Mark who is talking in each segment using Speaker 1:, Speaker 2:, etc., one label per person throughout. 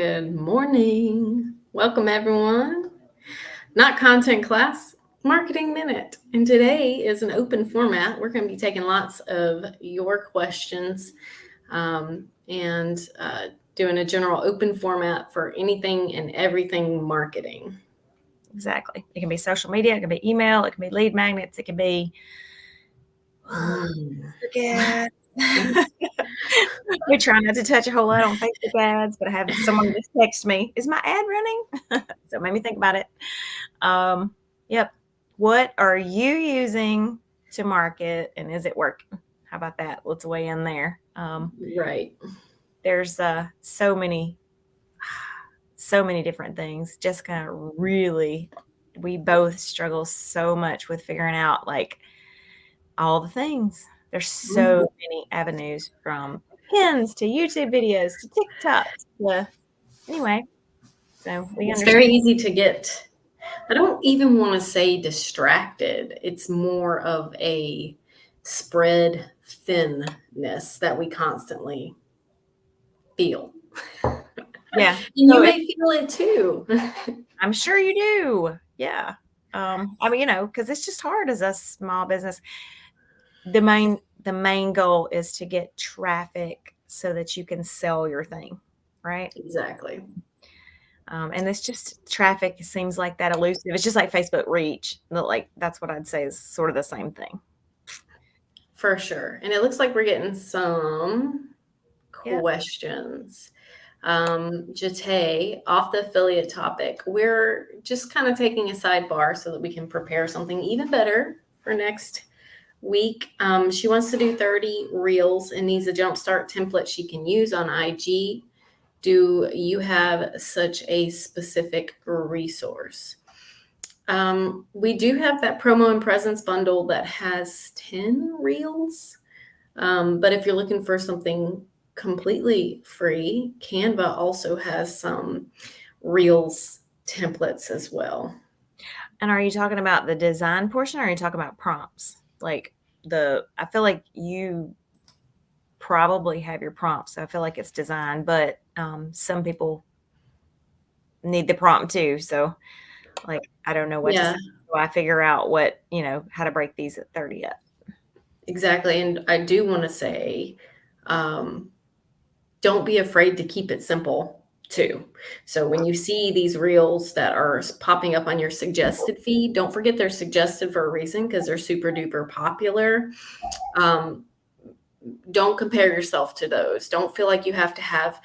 Speaker 1: Good morning. Welcome, everyone. Not content class, marketing minute. And today is an open format. We're going to be taking lots of your questions and doing a general open format for anything and everything marketing.
Speaker 2: Exactly. It can be social media, it can be email, it can be lead magnets, it can be ads. We try not to touch a whole lot on Facebook ads, but I have someone just text me, "Is my ad running?" So it made me think about it. Yep. What are you using to market, and is it working? How about that? Let's weigh in there.
Speaker 1: Right.
Speaker 2: There's so many different things. Jessica really, we both struggle so much with figuring out like all the things. There's so many avenues, from pins to YouTube videos to TikToks. Anyway, so we
Speaker 1: It's
Speaker 2: understand.
Speaker 1: very easy to get, I don't even want to say distracted. It's more of a spread thinness that we constantly feel.
Speaker 2: Yeah.
Speaker 1: And you may feel it too.
Speaker 2: I'm sure you do. Yeah. I mean, because it's just hard as a small business. The main goal is to get traffic so that you can sell your thing, right?
Speaker 1: Exactly.
Speaker 2: And it's just traffic seems like that elusive. It's just like Facebook reach. Like that's what I'd say is sort of the same thing.
Speaker 1: For sure. And it looks like we're getting some
Speaker 2: Yeah.
Speaker 1: questions. Jate, off the affiliate topic, we're just kind of taking a sidebar so that we can prepare something even better for next week. She wants to do 30 reels and needs a jumpstart template she can use on IG. Do you have such a specific resource? We do have that promo and presence bundle that has 10 reels. But if you're looking for something completely free, Canva also has some reels templates as well.
Speaker 2: And are you talking about the design portion, or are you talking about prompts? Like I feel like you probably have your prompts. So I feel like it's design, but some people need the prompt too. So like, I don't know what to say. So I figure out how to break these at 30 up.
Speaker 1: Exactly. And I do want to say, don't be afraid to keep it simple too. So when you see these reels that are popping up on your suggested feed, don't forget they're suggested for a reason because they're super duper popular. Don't compare yourself to those. Don't feel like you have to have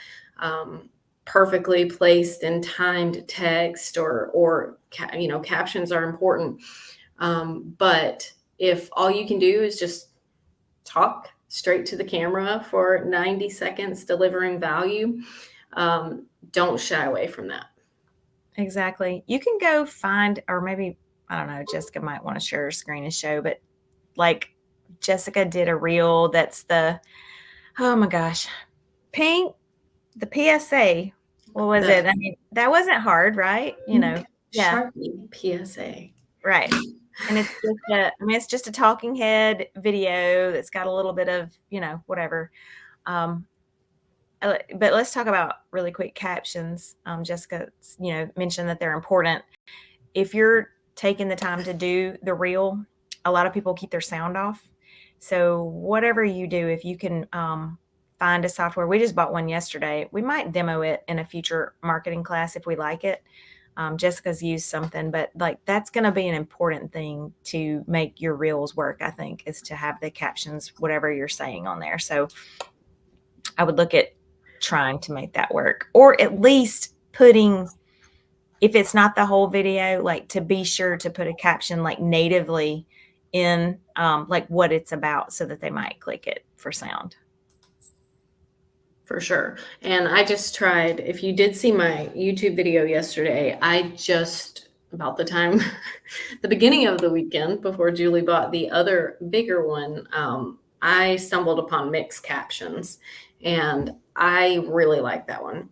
Speaker 1: perfectly placed and timed text or captions are important. But if all you can do is just talk straight to the camera for 90 seconds, delivering value, don't shy away from that.
Speaker 2: Exactly. You can go find, or maybe, I don't know, Jessica might want to share her screen and show, but like Jessica did a reel that's oh my gosh, the PSA. What was it? I mean, that wasn't hard, right? Yeah.
Speaker 1: Sharpie PSA.
Speaker 2: Right. And it's just a talking head video that's got a little bit of, whatever. But let's talk about really quick captions. Jessica, mentioned that they're important. If you're taking the time to do the reel, a lot of people keep their sound off. So whatever you do, if you can find a software, we just bought one yesterday. We might demo it in a future marketing class if we like it. Jessica's used something, but like that's going to be an important thing to make your reels work, I think, is to have the captions, whatever you're saying on there. So I would look at trying to make that work, or at least putting, if it's not the whole video, like to be sure to put a caption like natively in like what it's about so that they might click it for sound.
Speaker 1: For sure. And I just tried, if you did see my YouTube video yesterday, I just, about the beginning of the weekend before Julie bought the other bigger one, I stumbled upon mixed captions and I really like that one.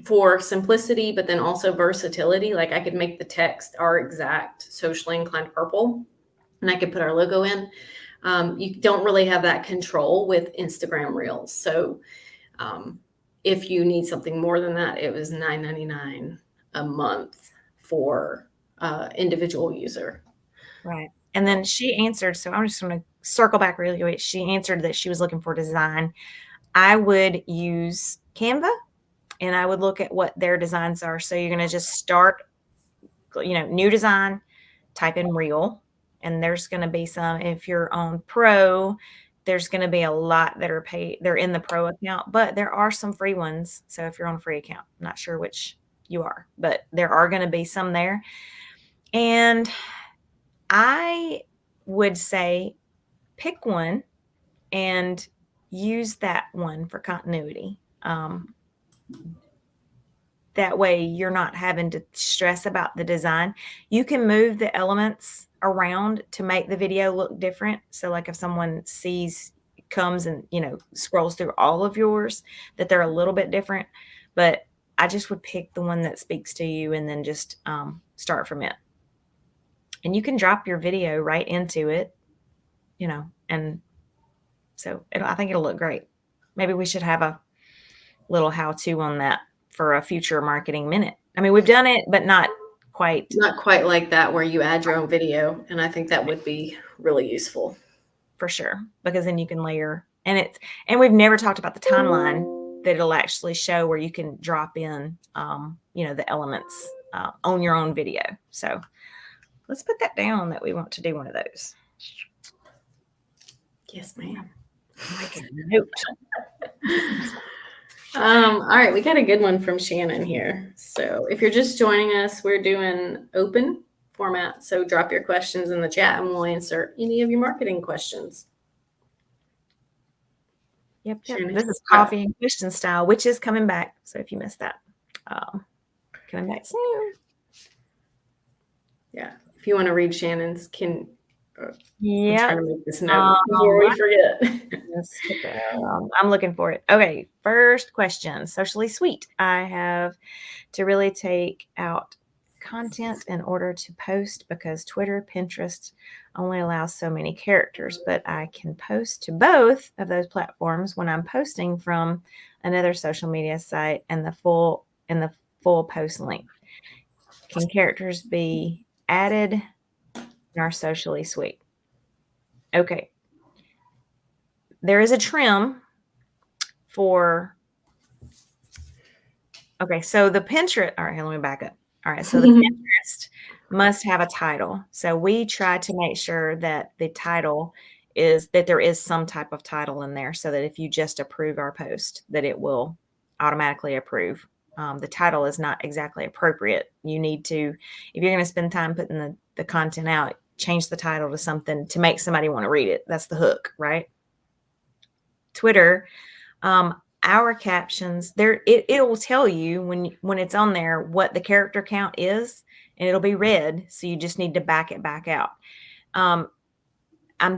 Speaker 1: For simplicity, but then also versatility, like I could make the text our exact socially inclined purple and I could put our logo in. You don't really have that control with Instagram Reels. So if you need something more than that, it was $9.99 a month for individual user.
Speaker 2: Right. And then she answered, so I'm just going to circle back really quick. She answered that she was looking for design. I would use Canva and I would look at what their designs are. So you're going to just start, new design, type in reel, and there's going to be some, if you're on pro, there's going to be a lot that are paid. They're in the pro account, but there are some free ones. So if you're on a free account, I'm not sure which you are, but there are going to be some there. And I would say pick one and use that one for continuity. That way you're not having to stress about the design. You can move the elements around to make the video look different. So like if someone comes and, scrolls through all of yours, that they're a little bit different. But I just would pick the one that speaks to you and then just start from it. And you can drop your video right into it, and so I think it'll look great. Maybe we should have a little how-to on that for a future marketing minute. I mean, we've done it, but not quite
Speaker 1: like that where you add your own video. And I think that would be really useful.
Speaker 2: For sure, because then you can layer, and we've never talked about the timeline that it'll actually show where you can drop in, the elements on your own video. So let's put that down that we want to do one of those.
Speaker 1: Yes, ma'am.
Speaker 2: Make a note.
Speaker 1: All right, we got a good one from Shannon here. So if you're just joining us, we're doing open format. So drop your questions in the chat and we'll answer any of your marketing questions.
Speaker 2: Yep. This is coffee and question style, which is coming back. So if you missed that, coming back soon.
Speaker 1: Yeah. If you want to read Shannon's,
Speaker 2: yeah,
Speaker 1: I'm trying to make this note before we forget.
Speaker 2: I'm looking for it. Okay, first question. Socially sweet. I have to really take out content in order to post because Twitter, Pinterest only allows so many characters, but I can post to both of those platforms when I'm posting from another social media site and the full post length. Can characters be added in our socially sweet? Okay. There is a trim for, okay, so the Pinterest, all right, let me back up. All right, so the Pinterest must have a title. So we try to make sure that the title is, that there is some type of title in there so that if you just approve our post, that it will automatically approve. The title is not exactly appropriate. You need to, if you're going to spend time putting the content out, change the title to something to make somebody want to read it. That's the hook, right? Twitter, our captions there, it will tell you when it's on there what the character count is, and it'll be red. So you just need to back it back out. I'm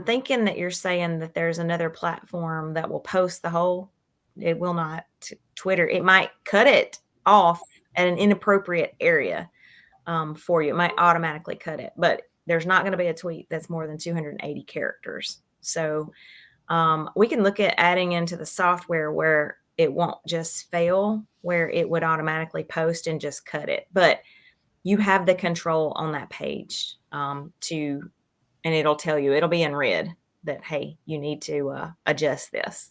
Speaker 2: thinking that you're saying that there's another platform that will post the whole. It will not. Twitter, it might cut it off at an inappropriate area for you. It might automatically cut it, but there's not going to be a tweet that's more than 280 characters. So we can look at adding into the software where it won't just fail, where it would automatically post and just cut it. But you have the control on that page and it'll tell you, it'll be in red that, hey, you need to adjust this.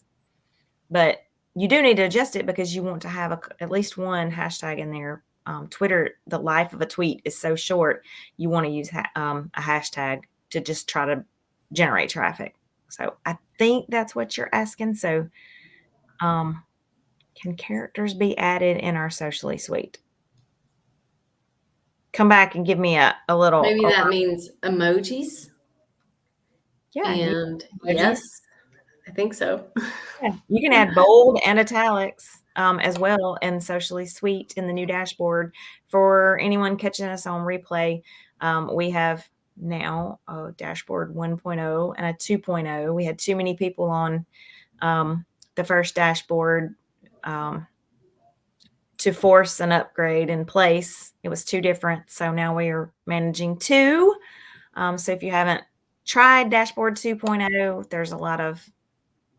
Speaker 2: But you do need to adjust it because you want to have at least one hashtag in there. Twitter, the life of a tweet is so short. You want to use a hashtag to just try to generate traffic. So I think that's what you're asking. So can characters be added in our socially sweet? Come back and give me a little.
Speaker 1: Maybe that means emojis.
Speaker 2: Yeah.
Speaker 1: And yes, I think so.
Speaker 2: Yeah. You can add bold and italics as well and socially sweet in the new dashboard. For anyone catching us on replay, we have now a dashboard 1.0 and a 2.0. We had too many people on the first dashboard to force an upgrade in place. It was too different. So now we are managing 2. So if you haven't tried dashboard 2.0, there's a lot of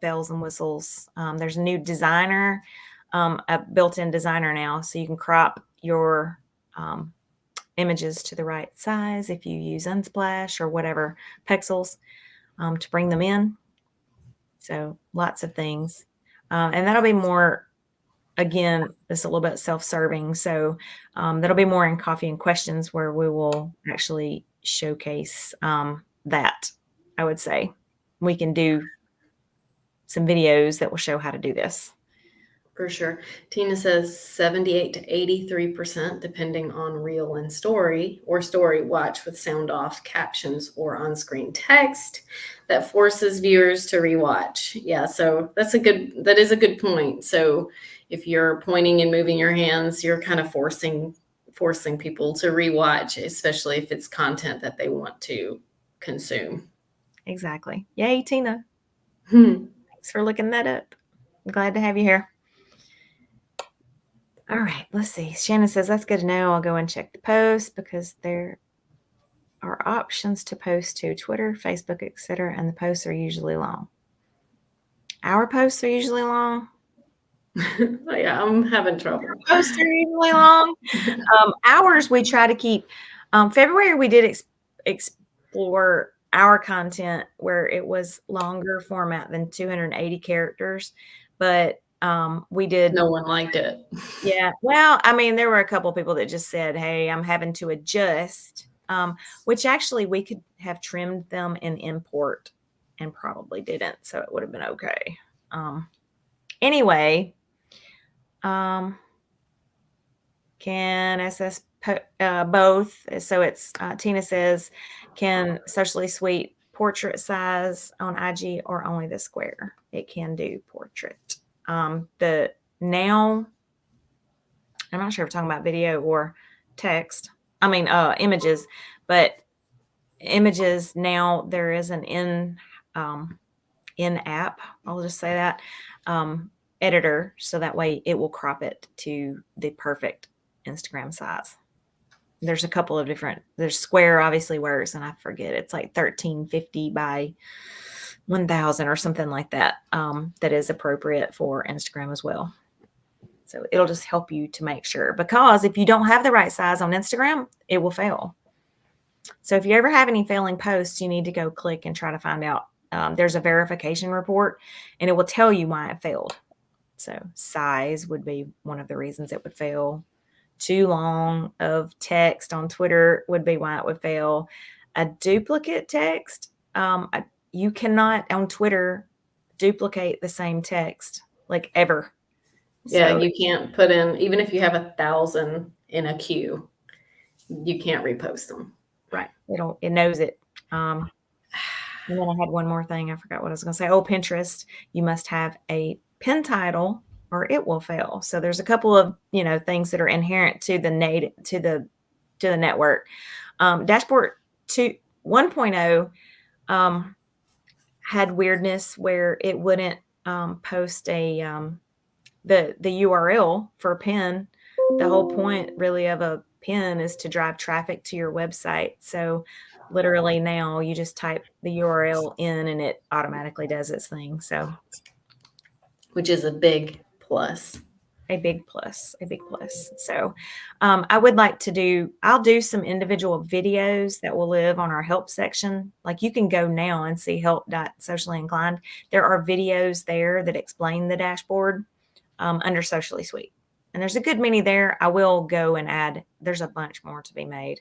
Speaker 2: bells and whistles. There's a new designer a built-in designer now, so you can crop your images to the right size if you use Unsplash or whatever pixels to bring them in. So lots of things. And that'll be more, again, it's a little bit self-serving. So that'll be more in Coffee and Questions where we will actually showcase that, I would say. We can do some videos that will show how to do this.
Speaker 1: For sure. Tina says 78 to 83%, depending on reel and story, or story watch with sound off, captions, or on screen text that forces viewers to rewatch. Yeah, so that is a good point. So if you're pointing and moving your hands, you're kind of forcing people to rewatch, especially if it's content that they want to consume.
Speaker 2: Exactly. Yay, Tina.
Speaker 1: Hmm.
Speaker 2: Thanks for looking that up. I'm glad to have you here. All right, let's see. Shannon says, that's good to know. I'll go and check the post because there are options to post to Twitter, Facebook, etc., and the posts are usually long. Our posts are usually long.
Speaker 1: Yeah, I'm having trouble.
Speaker 2: Posts are usually long. Ours, we try to keep. February, we did explore our content where it was longer format than 280 characters, but we did.
Speaker 1: No one liked it.
Speaker 2: Yeah. Well, I mean, there were a couple people that just said, hey, I'm having to adjust, which actually we could have trimmed them in import and probably didn't. So it would have been okay. Anyway, can SS both? So it's Tina says, can Socially Sweet portrait size on IG or only the square? It can do portrait. The now, I'm not sure if we're talking about video or text. I mean, images, but images now there is an in-app, I'll just say that, editor, so that way it will crop it to the perfect Instagram size. There's a couple of different, there's square obviously works, and I forget, it's like 1350 by 1000 or something like that, that is appropriate for Instagram as well. So it'll just help you to make sure, because if you don't have the right size on Instagram, it will fail. So if you ever have any failing posts, you need to go click and try to find out. There's a verification report and it will tell you why it failed. So size would be one of the reasons it would fail. Too long of text on Twitter would be why it would fail. A duplicate text, you cannot on Twitter duplicate the same text like ever.
Speaker 1: Yeah,
Speaker 2: So,
Speaker 1: you can't put in, even if you have 1,000 in a queue, you can't repost them.
Speaker 2: right. It knows it. And then I had one more thing. I forgot what I was going to say. Oh, Pinterest. You must have a pin title or it will fail. So there's a couple of, things that are inherent to the to the network. Dashboard 1.0 had weirdness where it wouldn't post the URL for a pin. The whole point really of a pin is to drive traffic to your website. So literally now you just type the URL in and it automatically does its thing. So,
Speaker 1: which is a big plus.
Speaker 2: A big plus. So I would like to I'll do some individual videos that will live on our help section. Like you can go now and see help.socially inclined. There are videos there that explain the dashboard under Socially Sweet. And there's a good many there. I will go and add, there's a bunch more to be made.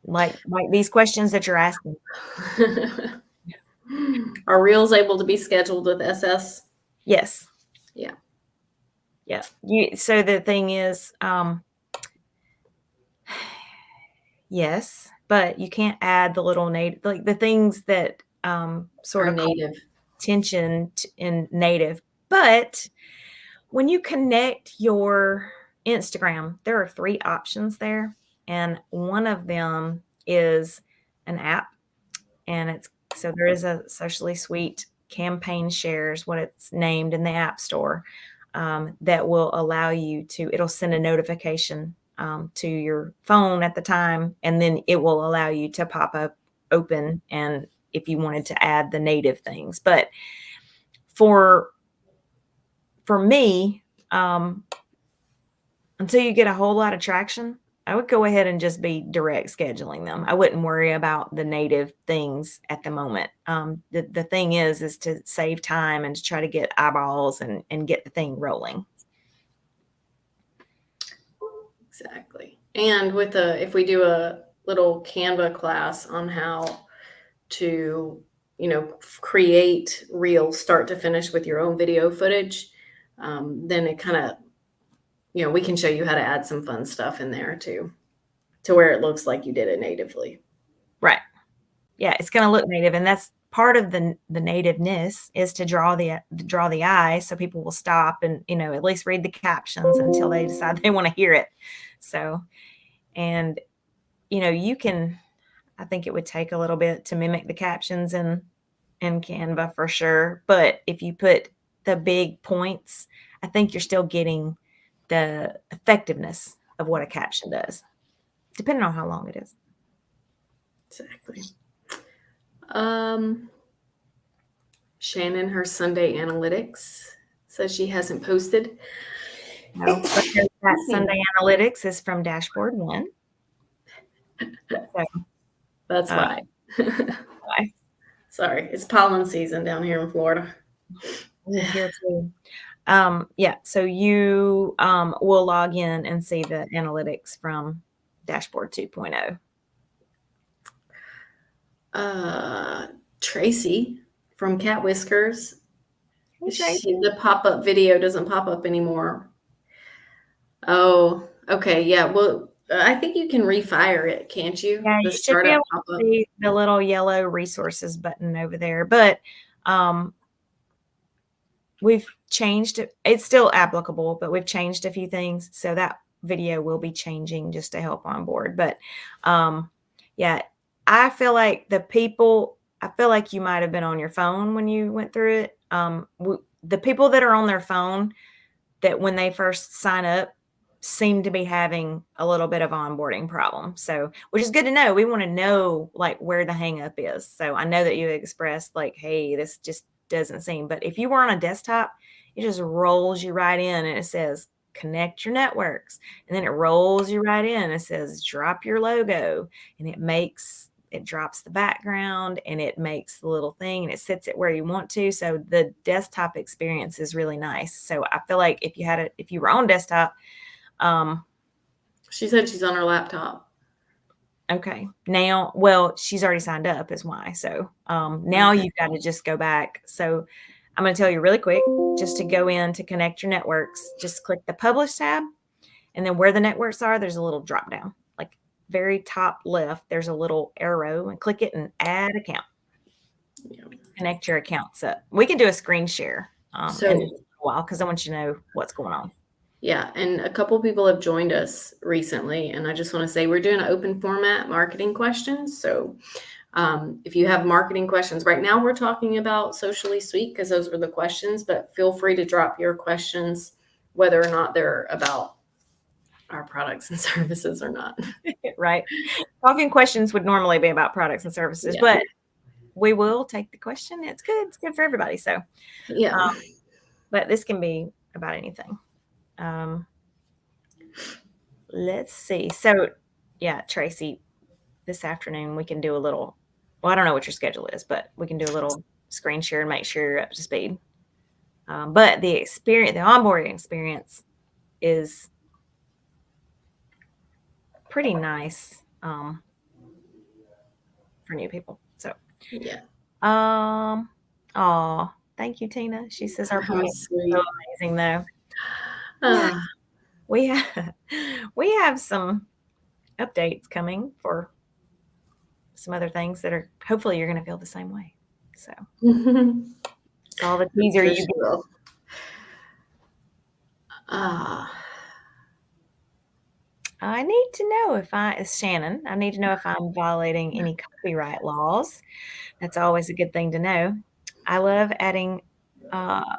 Speaker 2: Like these questions that you're asking.
Speaker 1: Are reels able to be scheduled with SS?
Speaker 2: Yes.
Speaker 1: Yeah.
Speaker 2: Yeah. So the thing is, yes, but you can't add the little native, like the things that sort of
Speaker 1: native
Speaker 2: attention in native. But when you connect your Instagram, there are 3 options there. And one of them is an app. And so there is a Socially Sweet campaign shares, what it's named in the App Store, that will allow you it'll send a notification to your phone at the time, and then it will allow you to pop up open, and if you wanted to add the native things. But for for me, until you get a whole lot of traction, I would go ahead and just be direct scheduling them. I wouldn't worry about the native things at the moment. The thing is to save time and to try to get eyeballs and get the thing rolling.
Speaker 1: Exactly. And with if we do a little Canva class on how to, create reels start to finish with your own video footage, then it kind of, we can show you how to add some fun stuff in there too, to where it looks like you did it natively.
Speaker 2: Right. Yeah, it's going to look native, and that's part of the nativeness is to draw the eye, so people will stop and at least read the captions until they decide they want to hear it. So, and you can. I think it would take a little bit to mimic the captions in Canva for sure, but if you put the big points, I think you're still getting the effectiveness of what a caption does, depending on how long it is.
Speaker 1: Exactly. Shannon, her Sunday analytics says she hasn't posted.
Speaker 2: No, because that Sunday analytics is from Dashboard 1. So,
Speaker 1: that's why.
Speaker 2: Why?
Speaker 1: Sorry, it's pollen season down here in Florida.
Speaker 2: Here too. Yeah, so you will log in and see the analytics from Dashboard 2.0.
Speaker 1: Tracy from Cat Whiskers.
Speaker 2: Hey,
Speaker 1: the pop-up video doesn't pop up anymore. Oh, okay. Yeah. Well, I think you can refire it, can't you?
Speaker 2: Yeah, you should be able to see the little yellow resources button over there, but we've changed it. It's still applicable, but we've changed a few things. So that video will be changing just to help on board. But yeah, I feel like you might have been on your phone when you went through it. The people that are on their phone, that when they first sign up, seem to be having a little bit of onboarding problem. So, which is good to know. We want to know like where the hang up is. So I know that you expressed like, hey, this just doesn't seem, but if you were on a desktop, it just rolls you right in and it says connect your networks. And then it rolls you right in and it says drop your logo, and it drops the background and it makes the little thing and it sits it where you want to. So the desktop experience is really nice. So I feel like if you were on desktop,
Speaker 1: she said she's on her laptop.
Speaker 2: Okay. Now, well, she's already signed up is why. So now you've got to just go back. So I'm going to tell you really quick, just to go in to connect your networks, just click the publish tab. And then where the networks are, there's a little drop down, like very top left, there's a little arrow, and click it and add account. Yeah. Connect your accounts up. We can do a screen share in a while because I want you to know what's going on.
Speaker 1: Yeah, and a couple people have joined us recently, and I just want to say we're doing an open format marketing questions. So if you have marketing questions, right now we're talking about Socially Sweet because those were the questions, but feel free to drop your questions, whether or not they're about our products and services or not.
Speaker 2: Right. Talking questions would normally be about products and services, but we will take the question. It's good. It's good for everybody. So,
Speaker 1: yeah.
Speaker 2: But this can be about anything. Let's see. So, yeah, Tracy, this afternoon we can do a little, well, I don't know what your schedule is, but we can do a little screen share and make sure you're up to speed. But the onboarding experience is pretty nice for new people. So,
Speaker 1: yeah.
Speaker 2: Oh, thank you, Tina. She says our podcast is so amazing, though. We have some updates coming for some other things that are hopefully you're going to feel the same way. So it's all the teaser you will. I need to know it's Shannon. I need to know if I'm violating any copyright laws. That's always a good thing to know. I love adding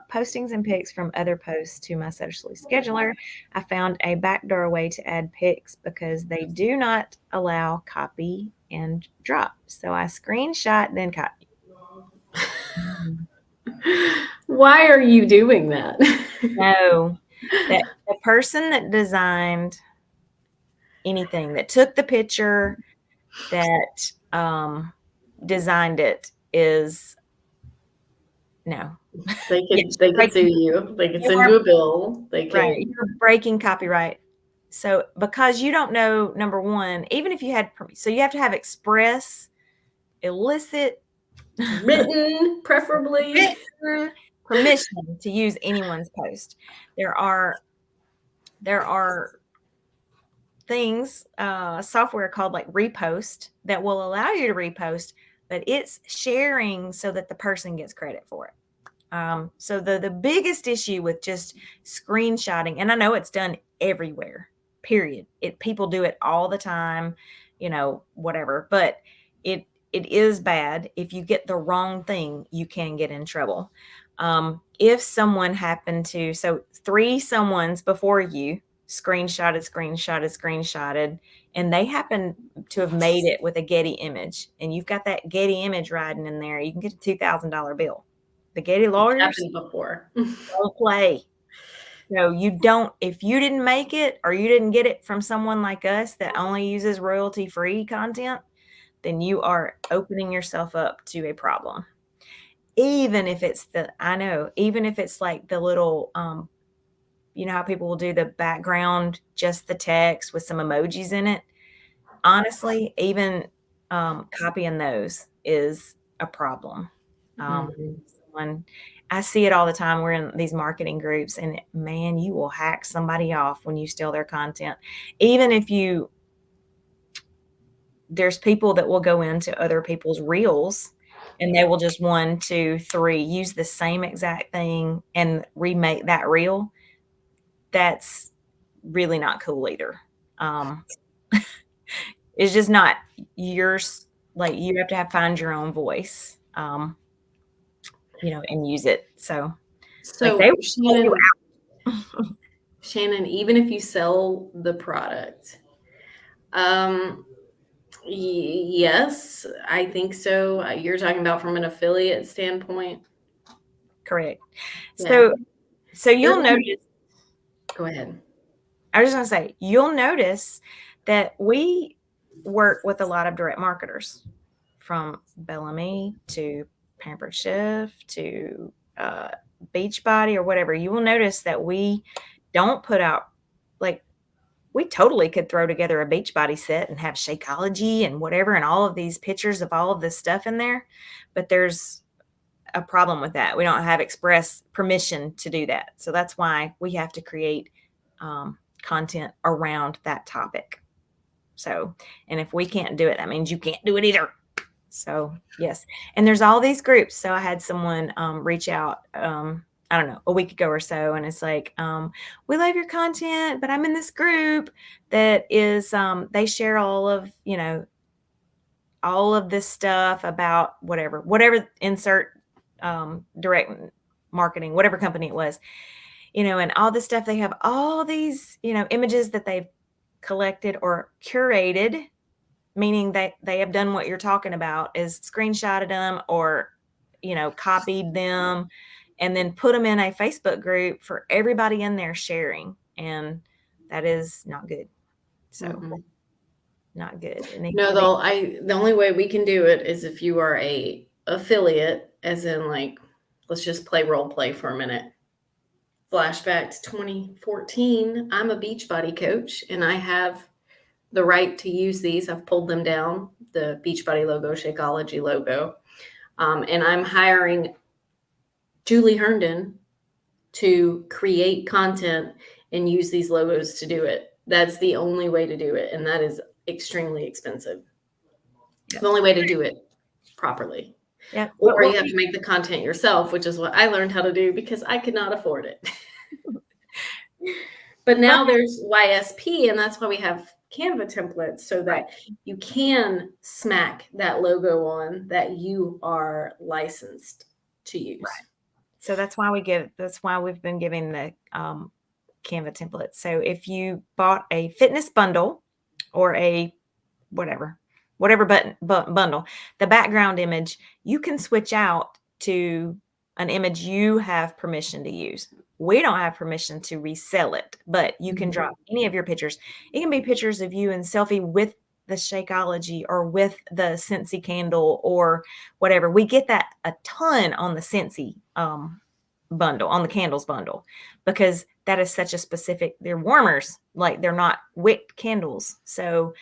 Speaker 2: postings and pics from other posts to my Socially scheduler. I found a backdoor way to add pics because they do not allow copy and drop. So I screenshot, then copy.
Speaker 1: Why are you doing that?
Speaker 2: No, that the person that designed anything, that took the picture, that designed it is no.
Speaker 1: They
Speaker 2: Yes,
Speaker 1: could they could sue you. They could
Speaker 2: you
Speaker 1: send
Speaker 2: are
Speaker 1: you a bill. They
Speaker 2: right.
Speaker 1: could.
Speaker 2: You're breaking copyright. So because you don't know, number one, even if you had, so you have to have express, illicit,
Speaker 1: Written, preferably.
Speaker 2: written permission to use anyone's post. There are things, software called like repost that will allow you to repost, but it's sharing so that the person gets credit for it. So the biggest issue with just screenshotting, and I know it's done everywhere, period. People do it all the time, whatever. But it is bad. If you get the wrong thing, you can get in trouble. If someone happened to, so three someones before you screenshotted, and they happen to have made it with a Getty image, and you've got that Getty image riding in there, you can get a $2,000 bill. The Getty lawyers
Speaker 1: Happened before.
Speaker 2: don't play. So you don't, if you didn't make it or you didn't get it from someone like us that only uses royalty-free content, then you are opening yourself up to a problem. Even if it's even if it's like the little, you know how people will do the background, just the text with some emojis in it. Honestly, even copying those is a problem.
Speaker 1: Mhm.
Speaker 2: Someone, I see it all the time. We're in these marketing groups, and man, you will hack somebody off when you steal their content. Even if there's people that will go into other people's reels and they will just 1, 2, 3 use the same exact thing and remake that reel. That's really not cool either. Um, it's just not yours. Like you have to find your own voice, and use it. So like they
Speaker 1: So
Speaker 2: will call you
Speaker 1: Shannon, even if you sell the product, um, yes, I think so. You're talking about from an affiliate standpoint.
Speaker 2: out. Correct.
Speaker 1: Yeah.
Speaker 2: So you'll notice,
Speaker 1: Go ahead.
Speaker 2: I was just gonna say, you'll notice that we work with a lot of direct marketers, from Bellamy to Pampered Chef to Beachbody or whatever. You will notice that we don't put out, like, we totally could throw together a Beachbody set and have Shakeology and whatever and all of these pictures of all of this stuff in there, but there's a problem with that. We don't have express permission to do that. So that's why we have to create content around that topic. So, and if we can't do it, that means you can't do it either. So, yes. And there's all these groups. So I had someone reach out, I don't know, a week ago or so. And it's like, we love your content, but I'm in this group that is, they share all of this stuff about whatever insert direct marketing, whatever company it was, and all this stuff. They have all these, images that they've collected or curated, meaning that they have done what you're talking about, is screenshotted them or, copied them and then put them in a Facebook group for everybody in there sharing. And that is not good. So
Speaker 1: Mhm.
Speaker 2: not good. It needs
Speaker 1: No,
Speaker 2: to be
Speaker 1: the only way we can do it is if you are a affiliate, as in like, let's just play role play for a minute. Flashback to 2014. I'm a Beachbody coach, and I have the right to use these. I've pulled them down, the Beachbody logo, Shakeology logo, and I'm hiring Julie Herndon to create content and use these logos to do it. That's the only way to do it, and that is extremely expensive. The only way to do it properly.
Speaker 2: yeah. But
Speaker 1: Or you
Speaker 2: what
Speaker 1: have to make the content yourself, which is what I learned how to do because I could not afford it. But
Speaker 2: right,
Speaker 1: now there's YSP, and that's why we have Canva templates so that you can smack that logo on that you are licensed to use.
Speaker 2: so that's why we've been giving the Canva templates. So if you bought a fitness bundle or a whatever bundle, the background image, you can switch out to an image you have permission to use. We don't have permission to resell it, but you can drop any of your pictures. It can be pictures of you in selfie with the Shakeology or with the Scentsy candle or whatever. We get that a ton on the Scentsy bundle, on the candles bundle, because that is such a specific, they're warmers, like they're not wick candles. So,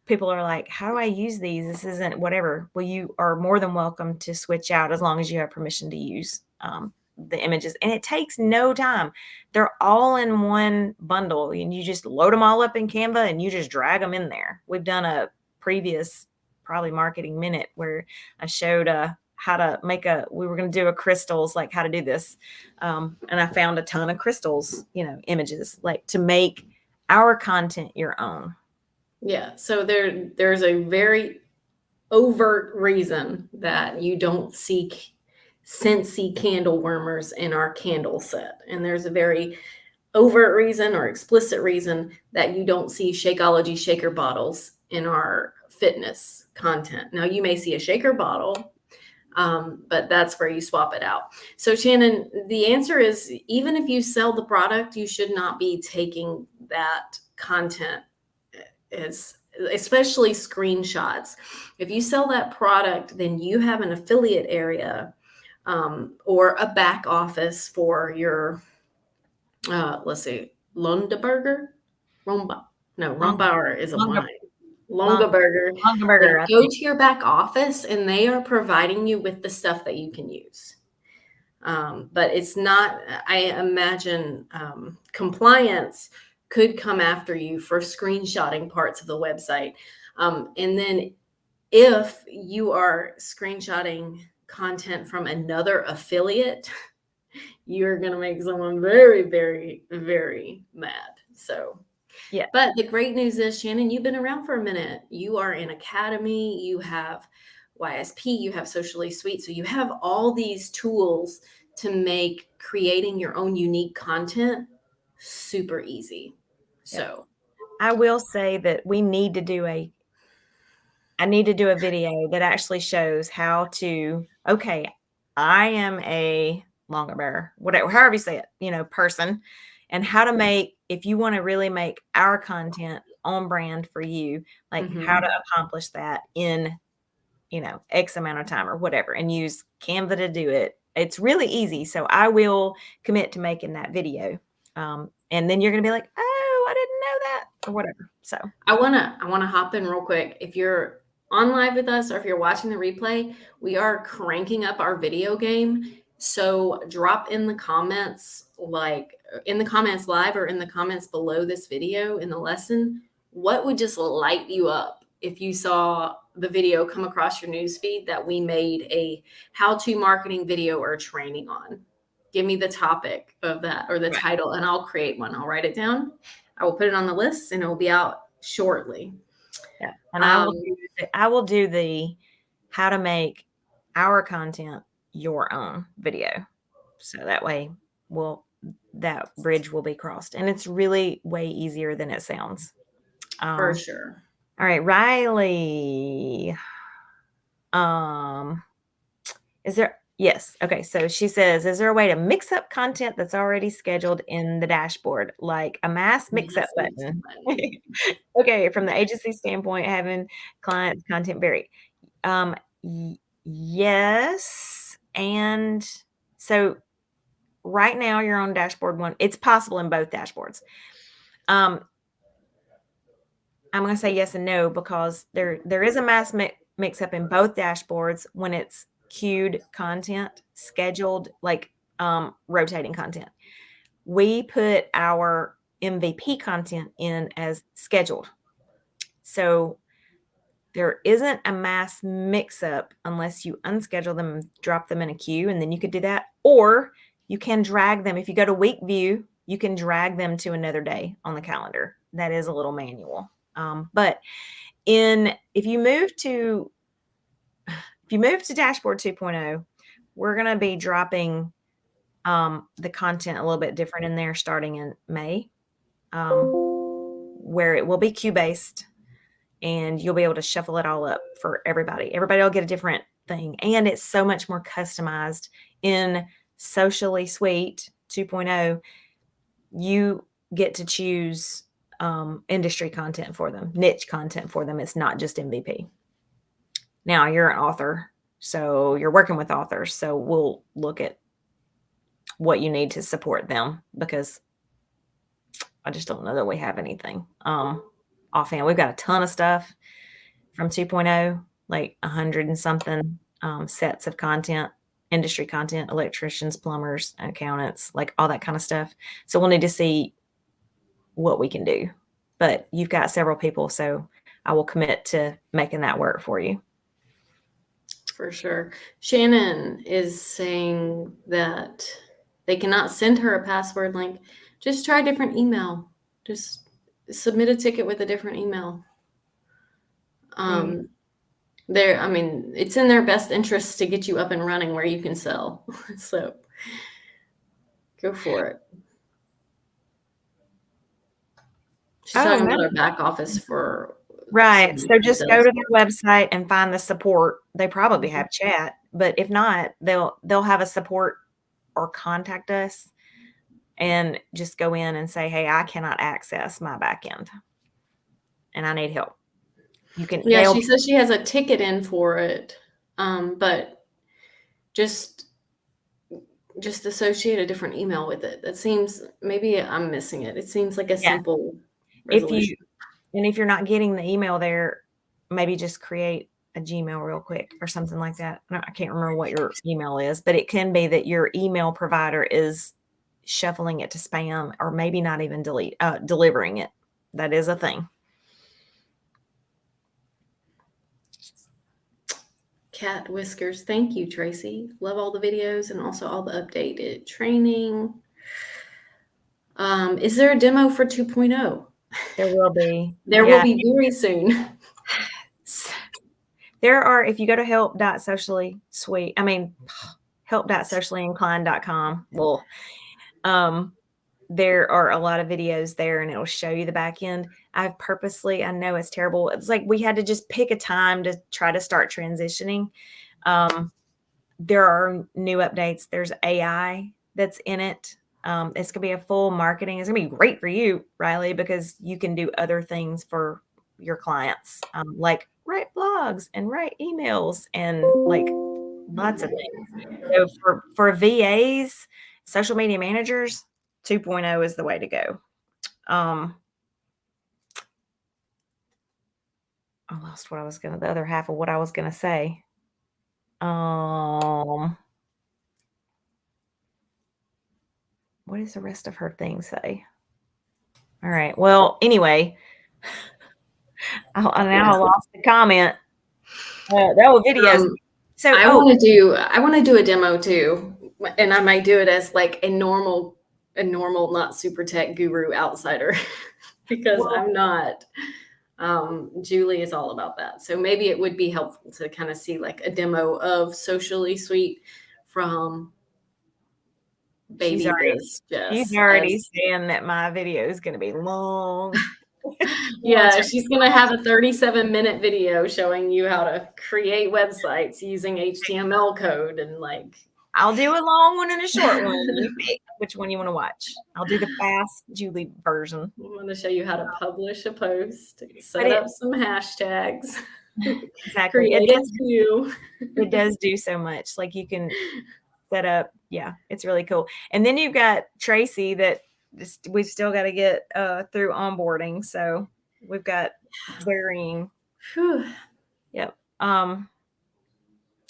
Speaker 2: people are like, how do I use these? This isn't whatever. Well, you are more than welcome to switch out as long as you have permission to use the images. And it takes no time. They're all in one bundle and you just load them all up in Canva and you just drag them in there. We've done a previous probably marketing minute where I showed how to make we were going to do a crystals, like how to do this. And I found a ton of crystals, images, like to make our content your own.
Speaker 1: Yeah. So there's a very overt reason that you don't see Scentsy candle warmers in our candle set. And there's a very overt reason or explicit reason that you don't see Shakeology shaker bottles in our fitness content. Now you may see a shaker bottle, but that's where you swap it out. So Shannon, the answer is, even if you sell the product, you should not be taking that content, especially screenshots. If you sell that product, then you have an affiliate area or a back office for your, let's see, Longaberger? Rombauer is a wine. Longaberger.
Speaker 2: Longaberger.
Speaker 1: Go to your back office and they are providing you with the stuff that you can use. But it's not, I imagine compliance could come after you for screenshotting parts of the website. And then if you are screenshotting content from another affiliate, you're going to make someone very, very, very mad. So,
Speaker 2: yeah.
Speaker 1: But the great news is, Shannon, you've been around for a minute. You are in Academy, you have YSP, you have Socially Sweet. So you have all these tools to make creating your own unique content super easy. So
Speaker 2: I will say that I need to do a video that actually shows how to, okay, I am a Longaberger, whatever, however you say it, person, and how to make, if you want to really make our content on brand for you, like how to accomplish that in, X amount of time or whatever, and use Canva to do it. It's really easy. So I will commit to making that video. And then you're going to be like, oh, I didn't know that or whatever. So
Speaker 1: I want to hop in real quick. If you're on live with us or if you're watching the replay, we are cranking up our video game. So drop in the comments, like in the comments live or in the comments below this video in the lesson, what would just light you up if you saw the video come across your newsfeed that we made a how-to marketing video or training on? Give me the topic of that or the title and I'll create one. I'll write it down. I will put it on the list and it will be out shortly.
Speaker 2: Yeah. And I will do the how to make our content your own video. So that way that bridge will be crossed. And it's really way easier than it sounds.
Speaker 1: For sure.
Speaker 2: All right, Riley. Is there, yes. Okay. So she says, is there a way to mix up content that's already scheduled in the dashboard, like a mass mix-up button? Okay. From the agency standpoint, having clients' content vary. Yes. And so right now you're on dashboard one. It's possible in both dashboards. I'm going to say yes and no, because there is a mass mix-up in both dashboards when it's queued content, scheduled, like rotating content. We put our MVP content in as scheduled. So there isn't a mass mix-up unless you unschedule them and drop them in a queue, and then you could do that. Or you can drag them. If you go to week view, you can drag them to another day on the calendar. That is a little manual. But if you move to dashboard 2.0, we're going to be dropping the content a little bit different in there starting in May, where it will be queue based and you'll be able to shuffle it all up for everybody. Everybody will get a different thing, and it's so much more customized in Socially Sweet 2.0, you get to choose industry content for them, niche content for them. It's not just MVP. Now you're an author, so you're working with authors. So we'll look at what you need to support them, because I just don't know that we have anything offhand. We've got a ton of stuff from 2.0, like 100 and something sets of content, industry content, electricians, plumbers, accountants, like all that kind of stuff. So we'll need to see what we can do. But you've got several people, so I will commit to making that work for you.
Speaker 1: For sure. Shannon is saying that they cannot send her a password link. Just try a different email. Just submit a ticket with a different email. It's in their best interest to get you up and running where you can sell. So go for it. She's talking about our back office for
Speaker 2: right. So just go to their website and find the support. They probably have chat, but if not, they'll have a support, or contact us and just go in and say, hey, I cannot access my back end and I need help. You can.
Speaker 1: Yeah, she says she has a ticket in for it, but just associate a different email with it. That seems, maybe I'm missing it. It seems like a simple resolution.
Speaker 2: If you're not getting the email there, maybe just create a Gmail real quick or something like that. I can't remember what your email is, but it can be that your email provider is shuffling it to spam, or maybe not even delivering it. That is a thing.
Speaker 1: Cat Whiskers. Thank you, Tracy. Love all the videos and also all the updated training. Is there a demo for 2.0?
Speaker 2: There will be.
Speaker 1: There will be very soon.
Speaker 2: There are, if you go to help.sociallyinclined.com, well, there are a lot of videos there, and it'll show you the back end. I know it's terrible. It's like we had to just pick a time to try to start transitioning. There are new updates. There's AI that's in it. It's going to be a full marketing. It's going to be great for you, Riley, because you can do other things for your clients, like write blogs and write emails and like lots of things. So for VAs, social media managers, 2.0 is the way to go. I lost the other half of what I was going to say. What does the rest of her thing say? All right. Well, anyway, I lost the comment. That was videos.
Speaker 1: So I want to do a demo too, and I might do it as like a normal, not super tech guru outsider, because I'm not. Julie is all about that. So maybe it would be helpful to kind of see like a demo of Socially Sweet from Baby Biz.
Speaker 2: She's already saying that my video is going to be long.
Speaker 1: Yeah, she's going to have a 37-minute video showing you how to create websites using HTML code, and like.
Speaker 2: I'll do a long one and a short one. You pick which one you want to watch. I'll do the fast Julie version.
Speaker 1: I'm going to show you how to publish a post, set up some hashtags.
Speaker 2: Exactly. It does do so much. Like you can set up. Yeah, it's really cool. And then you've got Tracy that we've still got to get through onboarding. So we've got varying. Yep.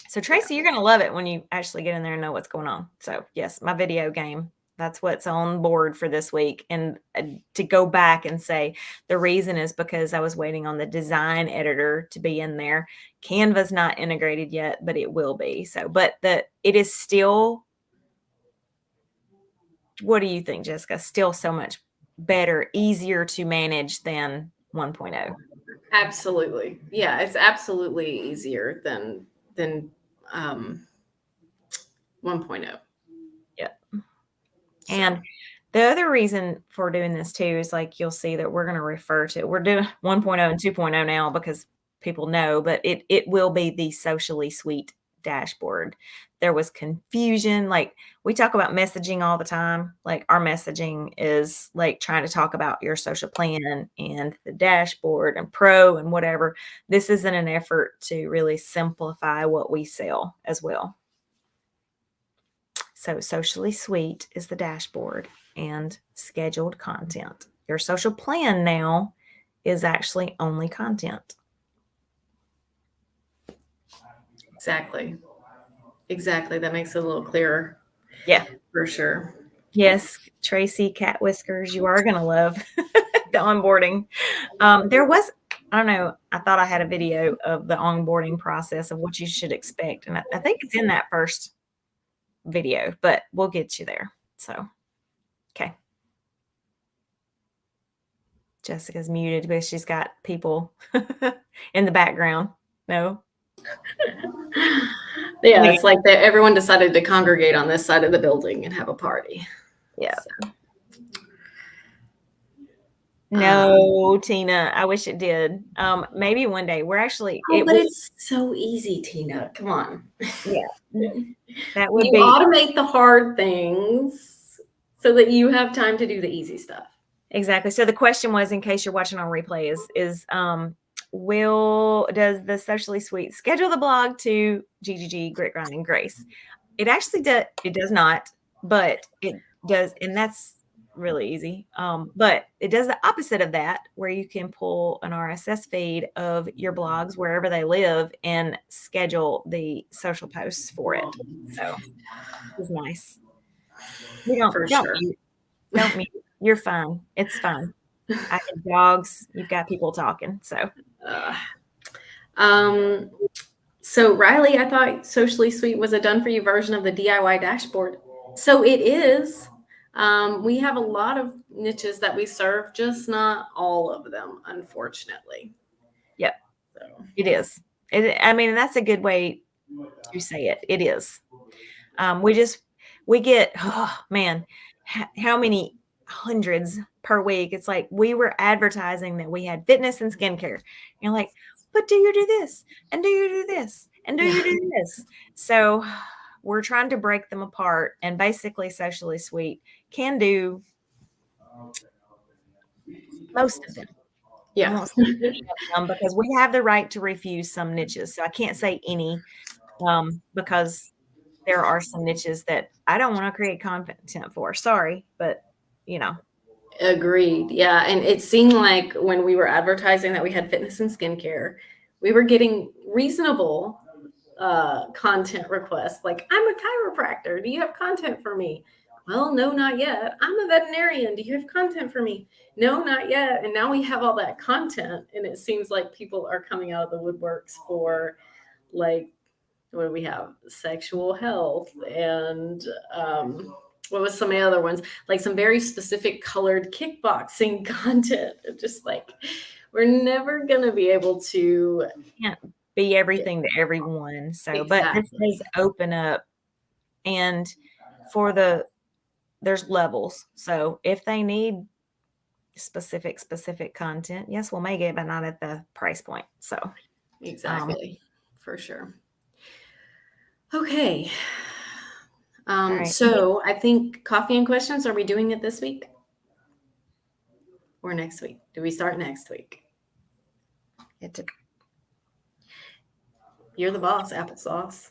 Speaker 2: So Tracy, you're going to love it when you actually get in there and know what's going on. So yes, my video game, that's what's on board for this week. And to go back and say, the reason is because I was waiting on the design editor to be in there. Canva's not integrated yet, but it will be. So, but it is still, what do you think, Jessica? Still so much better, easier to manage than 1.0.
Speaker 1: Absolutely. Yeah, it's absolutely easier than 1.0.
Speaker 2: Yep. And the other reason for doing this too is like you'll see that we're going to refer to, we're doing 1.0 and 2.0 now because people know, but it will be the Socially Sweet dashboard. There was confusion. Like, we talk about messaging all the time. Like, our messaging is like trying to talk about your social plan and the dashboard and pro and whatever. This is in an effort to really simplify what we sell as well. So Socially Sweet is the dashboard and scheduled content. Your social plan now is actually only content.
Speaker 1: Exactly. That makes it a little clearer.
Speaker 2: Yeah.
Speaker 1: For sure.
Speaker 2: Yes, Tracy Cat Whiskers, you are going to love the onboarding. There was, I don't know, I thought I had a video of the onboarding process of what you should expect. And I think it's in that first video, but we'll get you there. So, okay. Jessica's muted because she's got people in the background. No.
Speaker 1: Yeah, it's like that everyone decided to congregate on this side of the building and have a party.
Speaker 2: Yeah.
Speaker 1: So.
Speaker 2: No, Tina, I wish it did. Maybe one day. We're actually
Speaker 1: it's so easy, Tina. Come on.
Speaker 2: Yeah. That would
Speaker 1: you
Speaker 2: be
Speaker 1: automate the hard things so that you have time to do the easy stuff.
Speaker 2: Exactly. So the question was, in case you're watching on replay, is does the Socially Sweet schedule the blog to GGG, Grit Grind, and Grace? It actually does. It does not, but it does, and that's really easy. But it does the opposite of that, where you can pull an RSS feed of your blogs wherever they live and schedule the social posts for it. So it's nice. We don't mute. You're fine. It's fine. I have dogs. You've got people talking. So,
Speaker 1: so Riley, I thought Socially Sweet was a done for you version of the DIY dashboard. So it is. We have a lot of niches that we serve, just not all of them, unfortunately.
Speaker 2: Yep. So. It is. I mean, that's a good way to say it. It is. We get, oh man, how many hundreds per week? It's like we were advertising that we had fitness and skincare. And like, but do you do this? And do you do this? And do you do this? So we're trying to break them apart, and basically Socially Sweet can do most of them.
Speaker 1: Yeah.
Speaker 2: I won't say any of them because we have the right to refuse some niches. So I can't say any because there are some niches that I don't want to create content for. Sorry, but you know.
Speaker 1: Agreed. Yeah. And it seemed like when we were advertising that we had fitness and skincare, we were getting reasonable content requests. Like, I'm a chiropractor. Do you have content for me? Well, no, not yet. I'm a veterinarian. Do you have content for me? No, not yet. And now we have all that content. And it seems like people are coming out of the woodworks for, like, what do we have? Sexual health and what was some of the other ones? Like some very specific colored kickboxing content. Just like, we're never going to be able to.
Speaker 2: Can't be everything to everyone. So, exactly. But this does open up, and there's levels. So if they need specific content, yes, we'll make it, but not at the price point. So
Speaker 1: exactly, for sure. Okay. Right. So I think coffee and questions, are we doing it this week or next week? Do we start next week? You're the boss, applesauce.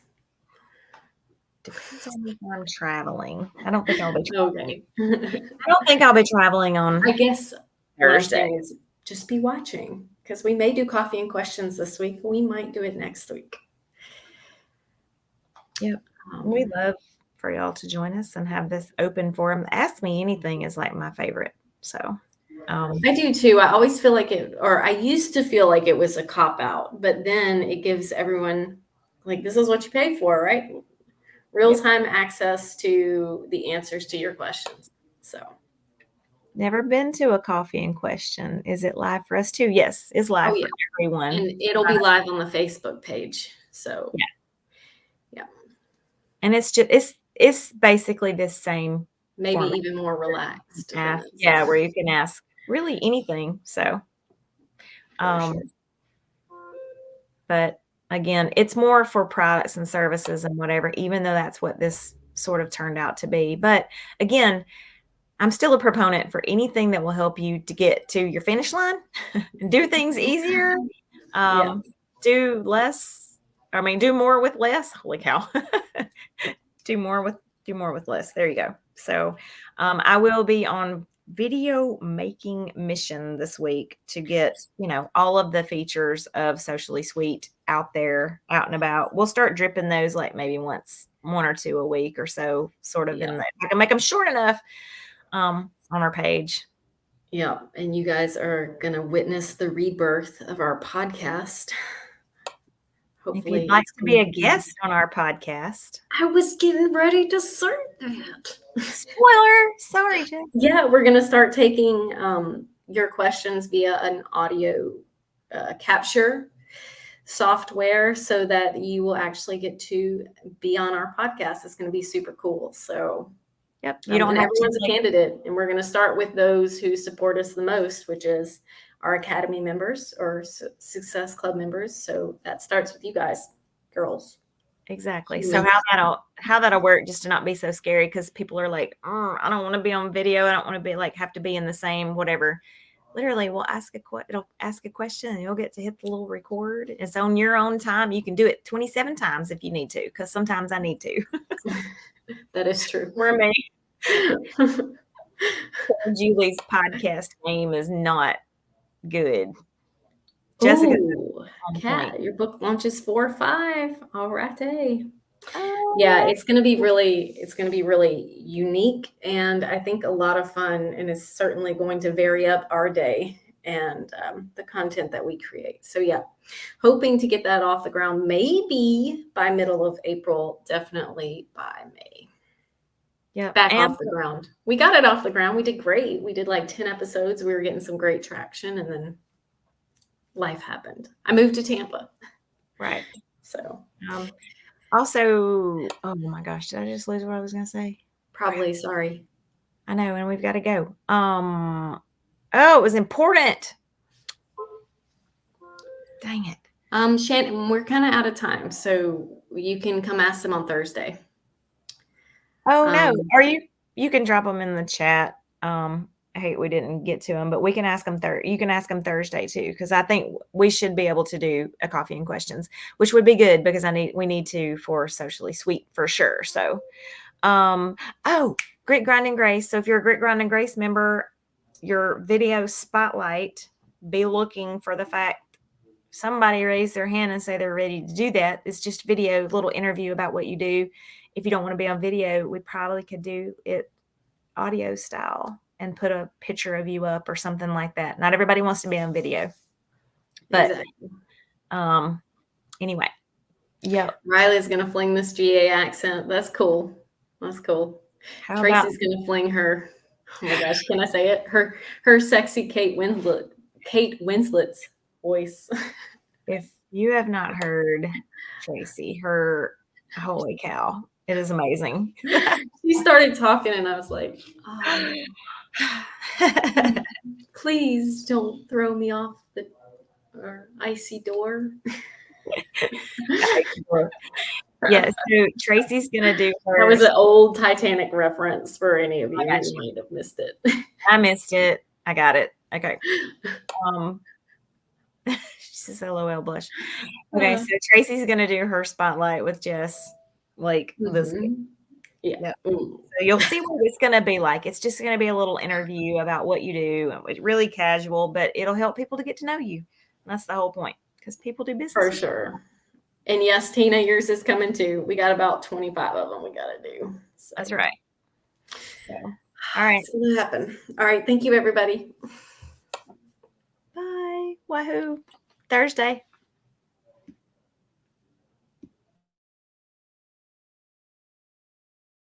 Speaker 2: Depends on if I'm traveling. I don't think I'll be traveling. Okay. I don't think I'll be traveling on
Speaker 1: I guess
Speaker 2: Thursday.
Speaker 1: Is just be watching, because we may do coffee and questions this week. We might do it next week.
Speaker 2: Yep. We'd love for y'all to join us and have this open forum. Ask Me Anything is like my favorite. So
Speaker 1: I do too. I always feel like I used to feel like it was a cop-out, but then it gives everyone, like, this is what you pay for, right? Real-time access to the answers to your questions. So
Speaker 2: never been to a coffee and question. Is it live for us too? Yes, it's live for everyone.
Speaker 1: And it'll be live on the Facebook page. So
Speaker 2: yeah. And it's basically the same,
Speaker 1: maybe format. Even more relaxed.
Speaker 2: Yeah, where you can ask really anything. So
Speaker 1: sure.
Speaker 2: But again, it's more for products and services and whatever, even though that's what this sort of turned out to be. But again, I'm still a proponent for anything that will help you to get to your finish line and do things easier.
Speaker 1: Yeah.
Speaker 2: Do more with less. Holy cow. do more with less. There you go. So I will be on video making mission this week to get, all of the features of Socially Sweet out there, out and about. We'll start dripping those like maybe one or two a week or so, sort of in the, I can make them short enough on our page.
Speaker 1: Yeah. And you guys are going to witness the rebirth of our podcast. Hopefully,
Speaker 2: if you'd like to be a guest on our podcast.
Speaker 1: I was getting ready to say that.
Speaker 2: Spoiler. Sorry, Jen.
Speaker 1: Yeah, we're going to start taking your questions via an audio capture software so that you will actually get to be on our podcast. It's going to be super cool. So,
Speaker 2: yep,
Speaker 1: you don't have everyone's a candidate, and we're going to start with those who support us the most, which is our Academy members or Success Club members. So that starts with you guys, girls.
Speaker 2: Exactly. So how that'll work, just to not be so scary, because people are like, oh, I don't want to be on video. I don't want to be have to be in the same whatever. Literally, we'll it'll ask a question and you'll get to hit the little record. It's on your own time. You can do it 27 times if you need to, because sometimes I need to.
Speaker 1: That is true.
Speaker 2: For me. Julie's podcast name is not good. Jessica,
Speaker 1: Kat, your book launches 4/5. All righty. Yeah, it's going to be really unique, and I think a lot of fun, and it's certainly going to vary up our day and the content that we create. So yeah, hoping to get that off the ground maybe by middle of April, definitely by May.
Speaker 2: Yeah,
Speaker 1: back off the ground. We got it off the ground. We did great. We did like 10 episodes. We were getting some great traction, and then life happened. I moved to Tampa.
Speaker 2: Right.
Speaker 1: So
Speaker 2: also, oh my gosh, did I just lose what I was going to say?
Speaker 1: Probably. Sorry.
Speaker 2: I know, and we've got to go. It was important. Dang it.
Speaker 1: Shannon, we're kind of out of time, so you can come ask them on Thursday.
Speaker 2: Oh no, you can drop them in the chat. I hate we didn't get to them, but we can ask them you can ask them Thursday too, because I think we should be able to do a coffee and questions, which would be good, because we need to for Socially Sweet for sure. So Grit Grind and Grace. So if you're a Grit Grind and Grace member, your video spotlight, be looking for the fact somebody raise their hand and say they're ready to do that. It's just video, little interview about what you do. If you don't want to be on video, we probably could do it audio style and put a picture of you up or something like that. Not everybody wants to be on video, but anyway, yeah.
Speaker 1: Riley's gonna fling this GA accent. That's cool. Tracy's gonna fling her. Oh my gosh, can I say it? Her sexy Kate Winslet's voice.
Speaker 2: If you have not heard Tracy, holy cow, it is amazing.
Speaker 1: She started talking and I was like, please don't throw me off the icy door.
Speaker 2: Yeah, so Tracy's gonna do her.
Speaker 1: That was an old Titanic reference for any of you who might have missed it.
Speaker 2: I missed it. I got it. Okay. She says LOL blush. Okay, so Tracy's gonna do her spotlight with Jess this week.
Speaker 1: Yeah.
Speaker 2: So you'll see what it's gonna be like. It's just gonna be a little interview about what you do. It's really casual, but it'll help people to get to know you. And that's the whole point, because people do business.
Speaker 1: For sure. And yes, Tina, yours is coming too. We got about 25 of them we got to do. So.
Speaker 2: That's right. So, all right.
Speaker 1: So that happened. All right. Thank you, everybody.
Speaker 2: Bye. Wahoo. Thursday.